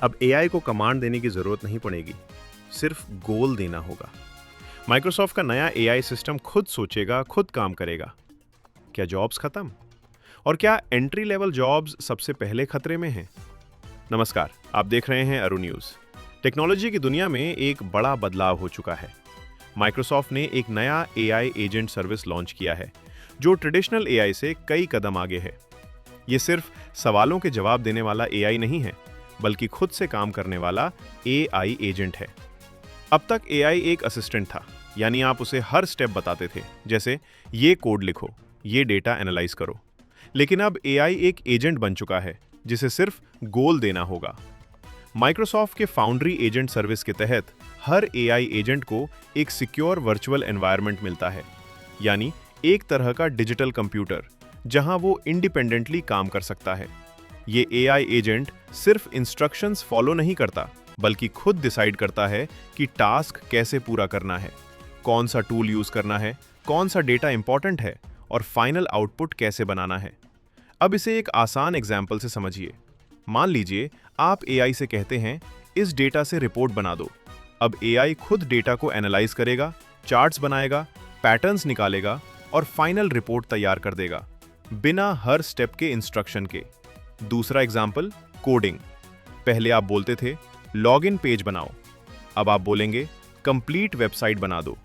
अब एआई को कमांड देने की जरूरत नहीं पड़ेगी, सिर्फ गोल देना होगा। माइक्रोसॉफ्ट का नया एआई सिस्टम खुद सोचेगा, खुद काम करेगा। क्या जॉब्स खत्म? और क्या एंट्री लेवल जॉब्स सबसे पहले खतरे में हैं? नमस्कार, आप देख रहे हैं अरु न्यूज। टेक्नोलॉजी की दुनिया में एक बड़ा बदलाव हो चुका है। माइक्रोसॉफ्ट ने एक नया एआई एजेंट सर्विस लॉन्च किया है, जो ट्रेडिशनल एआई से कई कदम आगे है। ये सिर्फ सवालों के जवाब देने वाला एआई नहीं है, बल्कि खुद से काम करने वाला एआई एजेंट है। अब तक एआई एक असिस्टेंट था, यानी आप उसे हर स्टेप बताते थे, जैसे ये कोड लिखो, ये डेटा एनालाइज करो। लेकिन अब एआई एक एजेंट बन चुका है, जिसे सिर्फ गोल देना होगा। माइक्रोसॉफ्ट के फाउंड्री एजेंट सर्विस के तहत हर एआई एजेंट को एक सिक्योर वर्चुअल एनवायरनमेंट मिलता है, यानी एक तरह का डिजिटल कंप्यूटर जहां वो इंडिपेंडेंटली काम कर सकता है। ये एआई एजेंट सिर्फ इंस्ट्रक्शंस फॉलो नहीं करता, बल्कि खुद डिसाइड करता है कि टास्क कैसे पूरा करना है, कौन सा टूल यूज करना है, कौन सा डेटा इंपॉर्टेंट है और फाइनल आउटपुट कैसे बनाना है। अब इसे एक आसान एग्जाम्पल से समझिए। मान लीजिए आप एआई से कहते हैं, इस डेटा से रिपोर्ट बना दो। अब एआई खुद डेटा को एनालाइज करेगा, चार्ट्स बनाएगा, पैटर्न्स निकालेगा और फाइनल रिपोर्ट तैयार कर देगा, बिना हर स्टेप के इंस्ट्रक्शन के। दूसरा एग्जाम्पल, कोडिंग। पहले आप बोलते थे लॉगिन पेज बनाओ, अब आप बोलेंगे कंप्लीट वेबसाइट बना दो,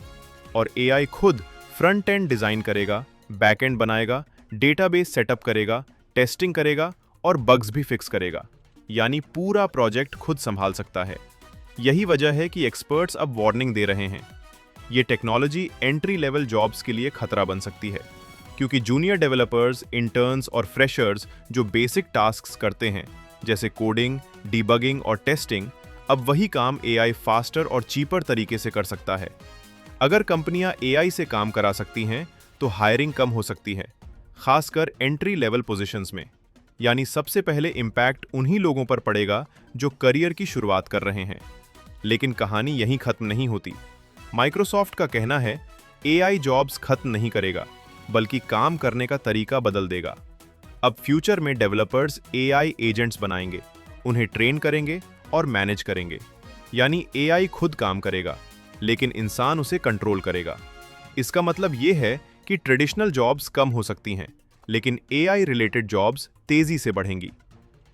और एआई खुद फ्रंट एंड डिजाइन करेगा, बैक एंड बनाएगा, डेटाबेस सेटअप करेगा, टेस्टिंग करेगा और बग्स भी फिक्स करेगा, यानी पूरा प्रोजेक्ट खुद संभाल सकता है। यही वजह है कि एक्सपर्ट्स अब वार्निंग दे रहे हैं, ये टेक्नोलॉजी एंट्री लेवल जॉब्स के लिए खतरा बन सकती है, क्योंकि जूनियर डेवलपर्स, इंटर्न्स और फ्रेशर्स जो बेसिक टास्क्स करते हैं, जैसे कोडिंग, डीबगिंग और टेस्टिंग, अब वही काम एआई फास्टर और चीपर तरीके से कर सकता है। अगर कंपनियां एआई से काम करा सकती हैं, तो हायरिंग कम हो सकती है, खासकर एंट्री लेवल पोजीशंस में। यानी सबसे पहले इम्पैक्ट उन्हीं लोगों पर पड़ेगा जो करियर की शुरुआत कर रहे हैं। लेकिन कहानी यहीं खत्म नहीं होती। माइक्रोसॉफ्ट का कहना है, एआई जॉब्स खत्म नहीं करेगा, बल्कि काम करने का तरीका बदल देगा। अब फ्यूचर में डेवलपर्स एआई एजेंट्स बनाएंगे, उन्हें ट्रेन करेंगे और मैनेज करेंगे। यानी एआई खुद काम करेगा, लेकिन इंसान उसे कंट्रोल करेगा। इसका मतलब यह है कि ट्रेडिशनल जॉब्स कम हो सकती हैं, लेकिन एआई रिलेटेड जॉब्स तेजी से बढ़ेंगी।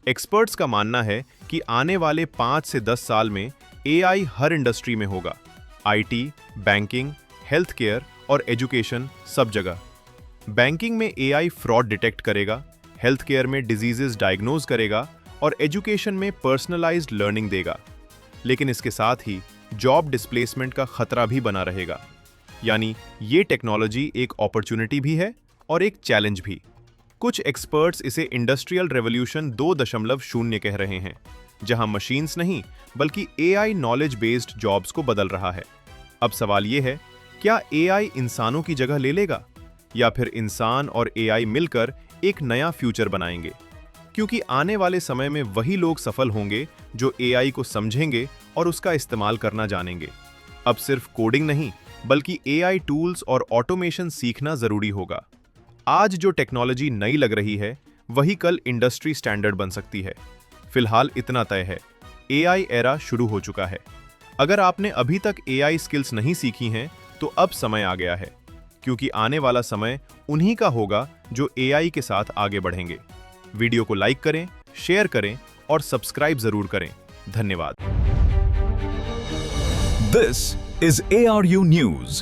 एक्सपर्ट्स का मानना है कि आने वाले 5 से 10 साल में एआई हर इंडस्ट्री में होगा, आईटी, बैंकिंग, हेल्थ केयर और एजुकेशन, सब जगह। बैंकिंग में एआई फ्रॉड डिटेक्ट करेगा, हेल्थ केयर में डिजीजेस डायग्नोज करेगा और एजुकेशन में पर्सनलाइज्ड लर्निंग देगा। लेकिन इसके साथ ही जॉब डिस्प्लेसमेंट का खतरा भी बना रहेगा। यानी ये टेक्नोलॉजी एक अपॉर्चुनिटी भी है और एक चैलेंज भी। कुछ एक्सपर्ट्स इसे इंडस्ट्रियल रेवोल्यूशन 2.0 कह रहे हैं, जहां मशीन्स नहीं बल्कि एआई नॉलेज बेस्ड जॉब्स को बदल रहा है। अब सवाल यह है, क्या एआई इंसानों की जगह ले लेगा, या फिर इंसान और एआई मिलकर एक नया फ्यूचर बनाएंगे? क्योंकि आने वाले समय में वही लोग सफल होंगे जो एआई को समझेंगे और उसका इस्तेमाल करना जानेंगे। अब सिर्फ कोडिंग नहीं, बल्कि एआई टूल्स और ऑटोमेशन सीखना जरूरी होगा। आज जो टेक्नोलॉजी नई लग रही है, वही कल इंडस्ट्री स्टैंडर्ड बन सकती है। फिलहाल इतना तय है, एआई एरा शुरू हो चुका है। अगर आपने अभी तक एआई स्किल्स नहीं सीखी हैं, तो अब समय आ गया है, क्योंकि आने वाला समय उन्हीं का होगा जो एआई के साथ आगे बढ़ेंगे। वीडियो को लाइक करें, शेयर करें और सब्सक्राइब जरूर करें। धन्यवाद। This is ARU News.